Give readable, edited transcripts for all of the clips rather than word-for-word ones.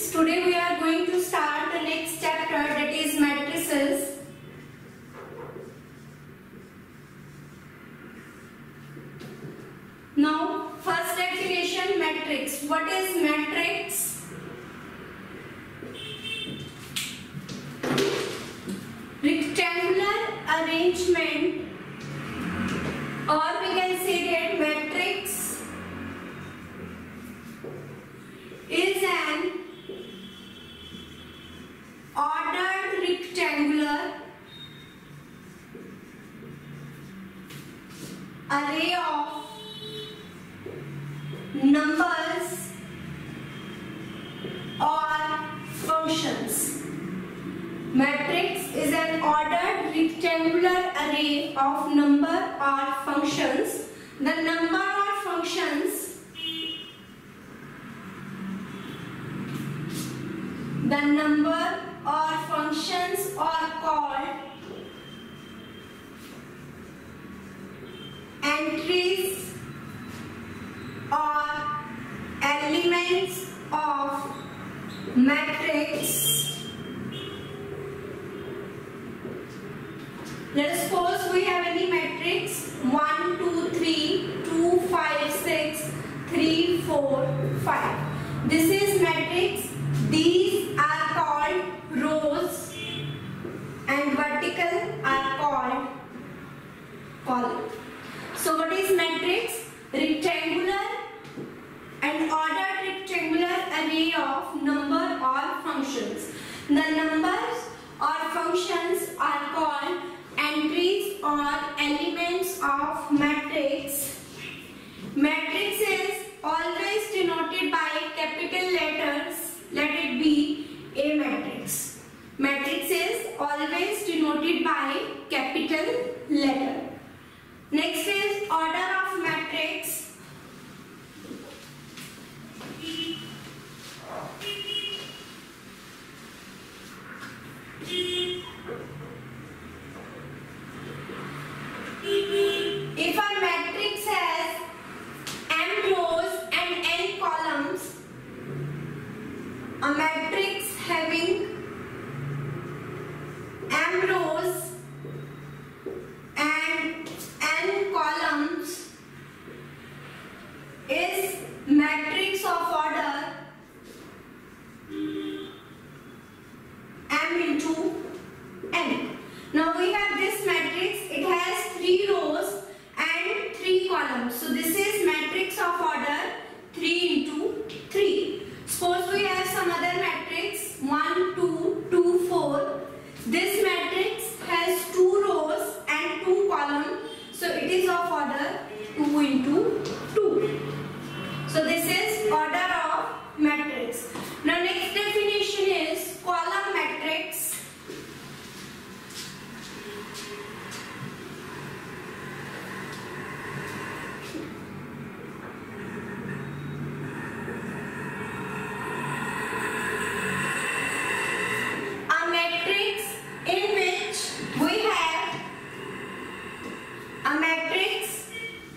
students, today we are going to start the next chapter, that is matrices. Now first definition, matrix. What is matrix? Rectangular arrangement, or we can say that matrix is an ordered rectangular array of numbers or functions. Matrix is an ordered rectangular array of number or functions. The number or functions are called entries or elements of matrix. Let us suppose we have any matrix 1, 2, 3, 2, 5, 6, 3, 4, 5. This is matrix. These are called rows and vertical are called column. So what is matrix? Rectangular and ordered rectangular array of number or functions. The numbers or functions are called entries or elements of matrix. Matrix is always denoted by capital letters. Let it be a matrix. Matrix is always denoted by capital letter. Next is order of matrix. If a matrix has m rows and n columns, a matrix having m rows and n columns is matrix of order m into n. Now we have this matrix. It has 3 rows and 3 columns. So this is matrix of order 3 into 3. Suppose we have some other matrix 1, 2, 2, 4. This matrix has 2 rows and 2 columns. So it is of order 2 into 2. So this is order of matrix. Now next definition is column matrix.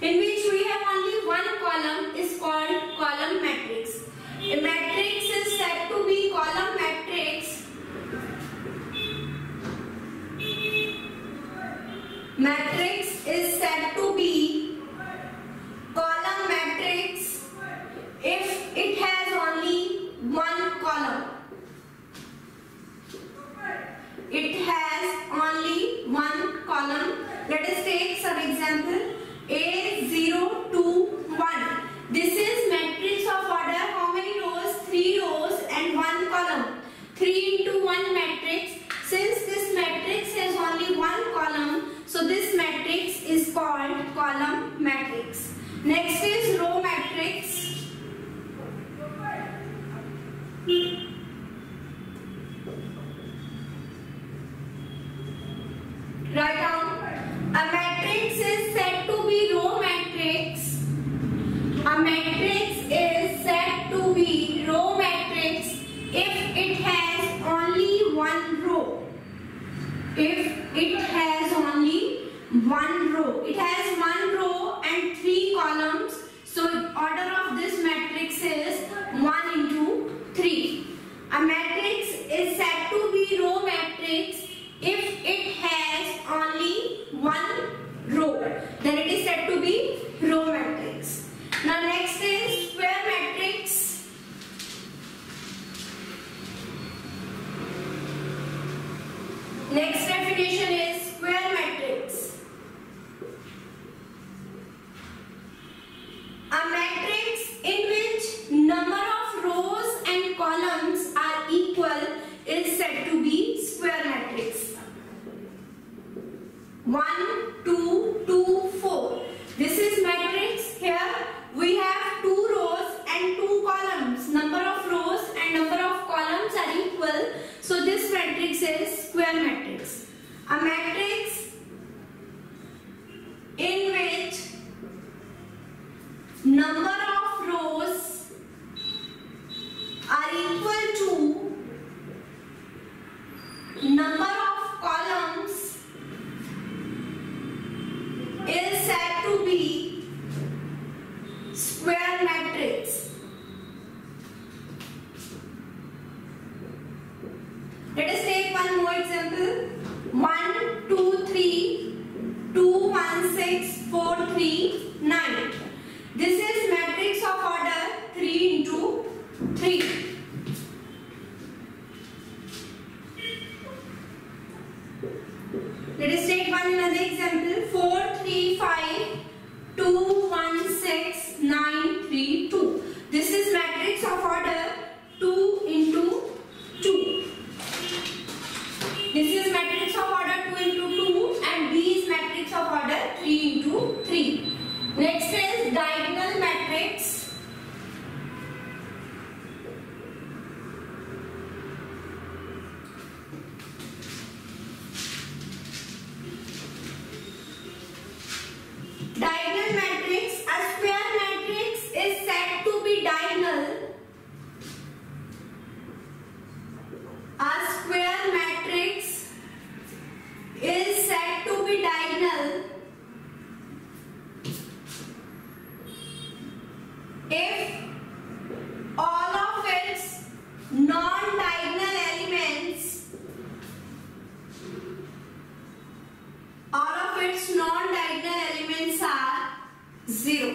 In which we have only one column is called column matrix. A matrix is said to be column matrix. Matrix is said to be column matrix if it has only one column. It has only one column. Let us take some example. A 0, 2, 1. This is matrix of order. How many rows? 3 rows and 1 column. 3 into 1 matrix. Since this matrix has only one column, so this matrix is called column matrix. Next is row matrix. Write down. A matrix is said to be row matrix definition is square matrix. A matrix in which number of rows and columns are equal is said to be square matrix. 1, 2, 2, 4. This is matrix. Here we have 2 rows and 2 columns. Number of rows and number of columns are equal. So this matrix is square matrix. A matrix in which number of rows are equal to number of columns is said to be square matrix. Let us take one more example. 1, 2, 3, 2, 1, 6, 4, 3, 9. This is matrix of order 3 into 3. Let us take another example. 4, 3, 5, 2, 1, 6, 9, 3, 2. This is matrix of order 2 into 2. This is matrix of order 2 into 2 and B is matrix of order 3 into 3. Next is diagonal matrix. Diagonal matrix. A square matrix is said to be diagonal. A square matrix is said to be diagonal if all of its non-diagonal elements are 0.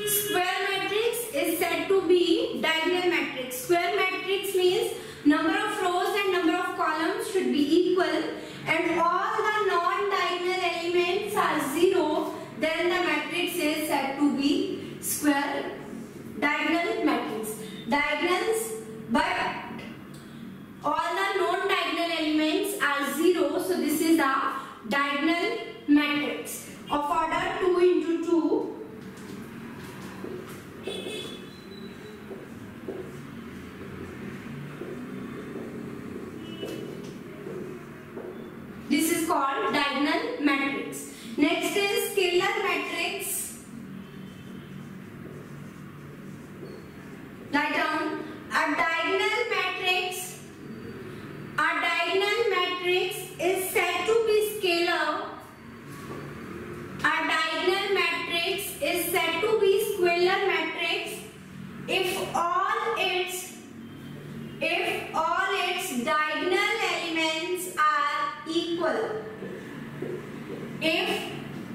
Square matrix is said to be diagonal matrix. Square matrix means number of rows and number of columns should be equal and all the non-diagonal elements are 0. Then the matrix is said to be square diagonal matrix. Diagonals, but all the non-diagonal elements are 0. So this is a diagonal matrix of order 2 into 2. This is called diagonal matrix. Next is scalar matrix. Write down a diagonal matrix. A diagonal matrix is said to be scalar. A diagonal matrix is said to be scalar matrix if all its diagonal elements are equal. If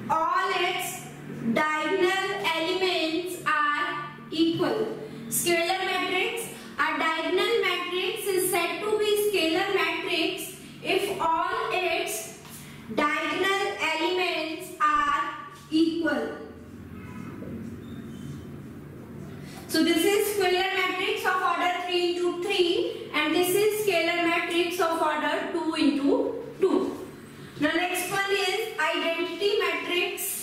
all its diagonal elements are equal. Scalar matrix. A diagonal matrix is said to be scalar matrix if all its diagonal elements are equal. So this is scalar matrix of order 3 into 3 and this is scalar matrix of order 2 into 2. The next one is identity matrix.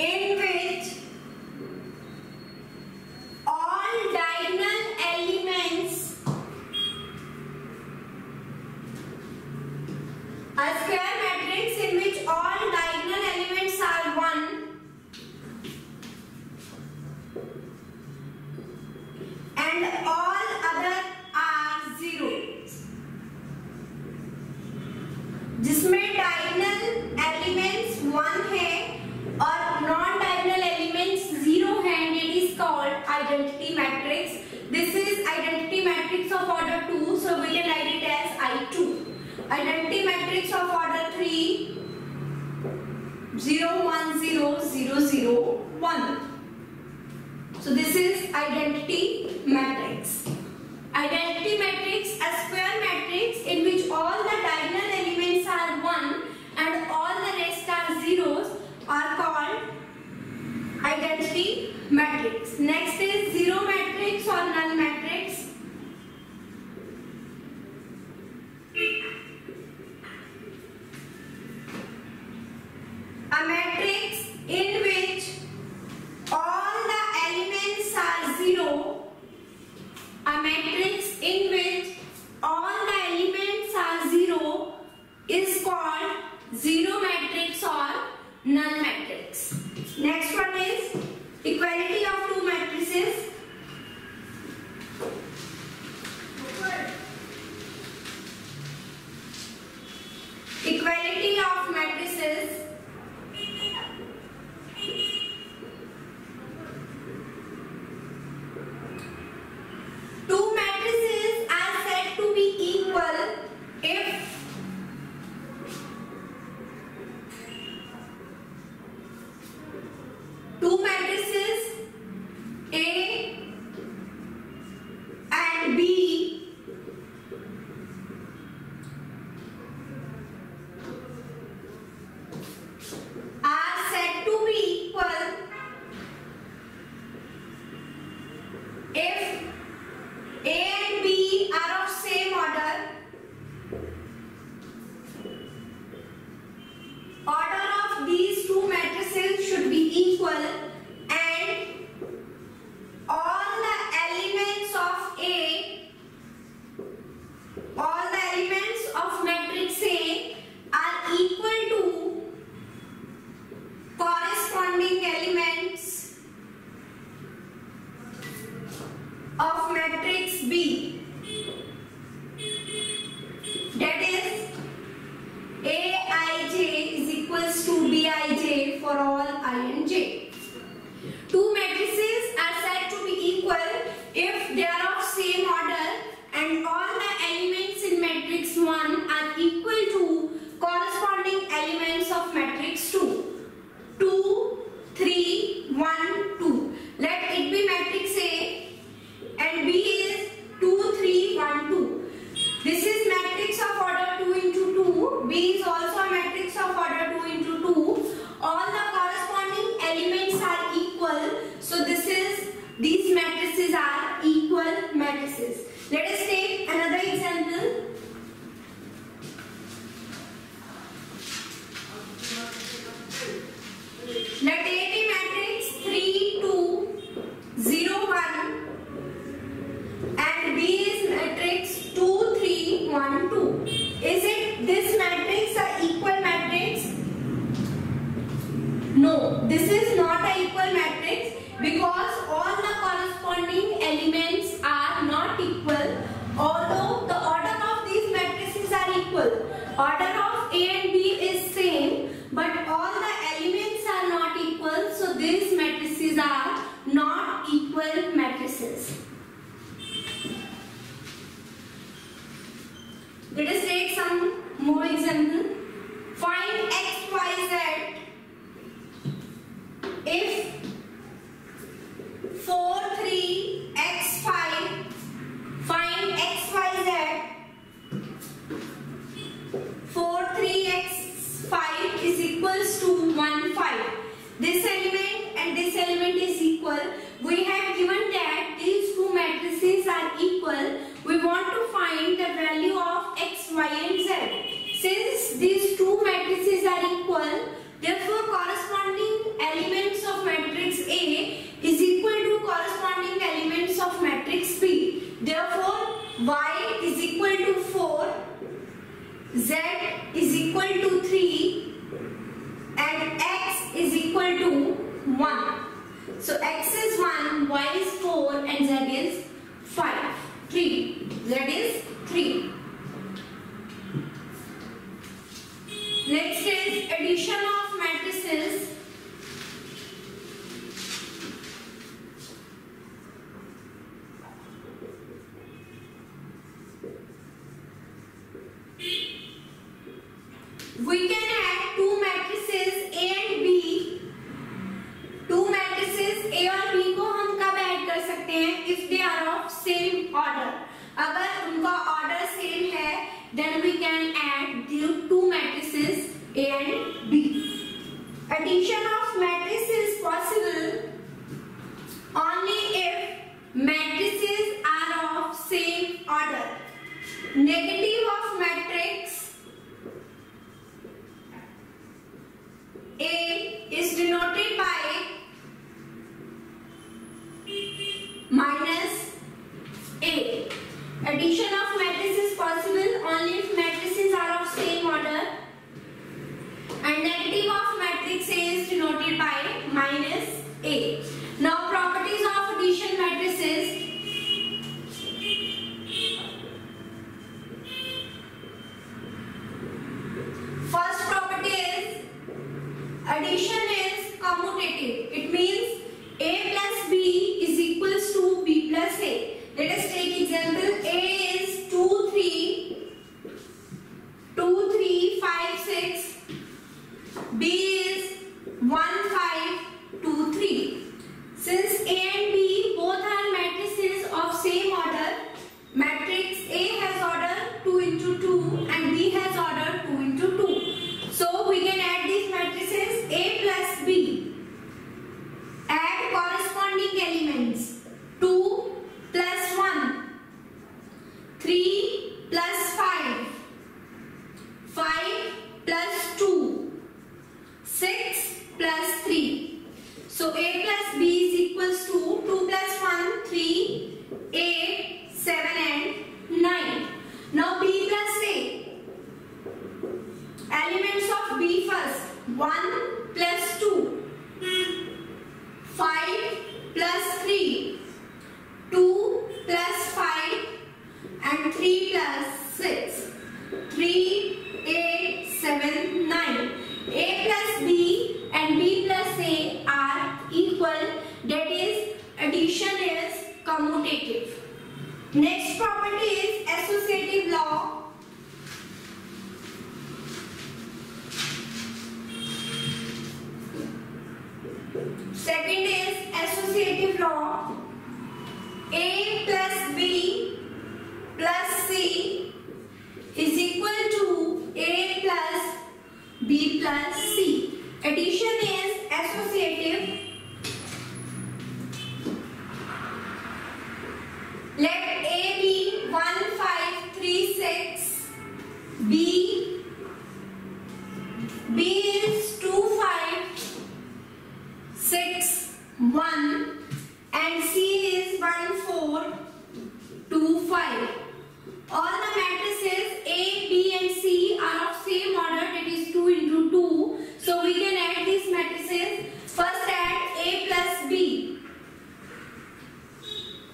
In which all diagonal elements, a square matrix in which all diagonal elements are 1 and all other are 0, जिसमें diagonal elements 1 है और non diagonal elements 0 this is identity matrix of order 2, so we can write it as I2. Identity matrix of order 3, 0 1 0 0 0 1. So this is identity matrix. Identity matrix, a square matrix in which all the diagonal elements are 1 and all the rest are zeros, are called identity matrix. Next is zero matrix or null matrix. A matrix in which all the elements are zero. A matrix in which all the elements are zero is called zero matrix or null matrix. Next one is equality of two matrices. Equality of matrices. Two matrices are said to be equal if two matrices A and B are said to be equal if A and B are of same order. Order of these two matrices should be equal and all the elements of A, all the elements of matrix A are equal to corresponding elements of matrix B. That is Aij is equals to Bij for all I and j. Two matrices are said to be equal if they are of same order and all the elements in matrix 1 are equal to corresponding elements of matrix 2. 2, 3, 1, 2. Let it be matrix A and B is 2, 3, 1, 2. This is matrix of order 2 into 2. B is also a matrix of order 2 into 2. All the corresponding elements are equal. So these matrices are equal matrices. Let us take another example. Let A be matrix 3, 2, 0, 1 and B is matrix 2, 3, 1, 2. Is it this matrix a equal matrix? No, this is not a equal matrix because all the corresponding elements are not equal, although the order of these matrices are equal. Order of A and B is same, but all the elements are not equal, so these matrices are not equal matrices. Let us take some more example. Find x, y, z if 4, 3, x, 5. Find x, y, z. 4, 3, x, 5 is equals to 1, 5. This element and this element is equal. We have given that these two matrices are equal. We want to find the value of x, y and z. Since these two matrices are equal, therefore corresponding elements of matrix A is equal to corresponding elements of matrix B. Therefore, y is equal to 4, z is equal to 3 and x is equal to 1. So x is 1, y is 4 and z is 5. 3. Z is 3. Next is addition of matrices. we can add two matrices A and B. Two matrices A और B को हम कब add कर सकते हैं? If they are of same order. अगर उनका order same है, then we can add the two matrices A and B. Addition of matrices is possible only if matrices are of same order. Negative of matrix A is denoted by minus A. Addition of matrices is possible only if matrices are of same order, and negative of matrix A is denoted by minus A. Now properties of addition matrices. First property is addition is commutative. It means A plus B is equals to B plus A. Let us take example. A is 2, 3, 5, 6. B is 1, 5, 2, 3. Since A and B both are matrices of same order, matrix A has order 2 into 2 and B has order 2 into 2. So we can add these matrices A plus B. Add corresponding elements. 2 plus 1, 3 plus 5, 5 plus 2, 6 plus 3. So A plus B is equals to 2 plus 1, 3, 8, 7 and 9. Now B plus A. Elements of B first. 1 plus 2, 5 plus 3, 2 plus 5 and 3 plus 6. 3, 8, 7, 9. A plus B and B plus A are equal. That is, addition is commutative. Next property is associative law. Second is associative law. A plus B plus C is equal to A plus B plus C. Addition is associative. Let A be 1, 5, 3, 6. B is 2, 5, 6, 1. And C is 1, 4, 2, 5. All the matrices A, B and C are of same order, that is 2 into 2. So we can add these matrices. First add A plus B.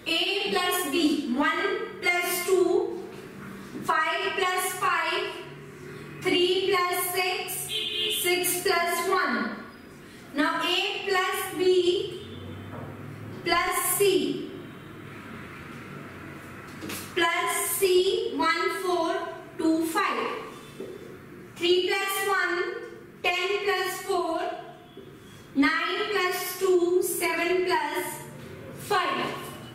A plus B. 1 plus 2. 5 plus 5. 3 plus 6. 6 plus 1. Now A plus B plus C. Plus C 1, 4, 2, 5. 3 plus 1, 10 plus 4, 9 plus 2, 7 plus 5.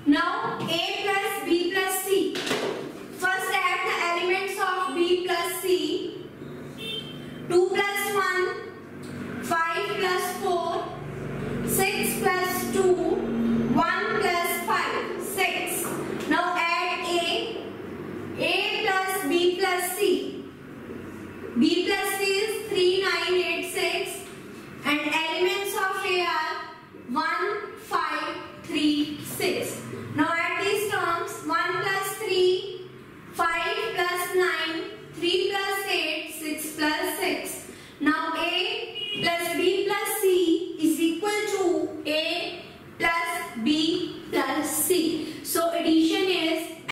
Now A plus B plus C. First add the elements of B plus C. 2 plus 1, 5 plus 4, 6 plus 2, 1 plus 5, 6. Now add A plus B plus C. B plus C is 3, 9, 8, 6. And elements of A are 1, 5, 3, 6. Now add these terms. 1 plus 3, 5 plus 9, 3 plus 8, 6 plus 6. Now A plus B plus C is equal to A plus B plus C. So addition is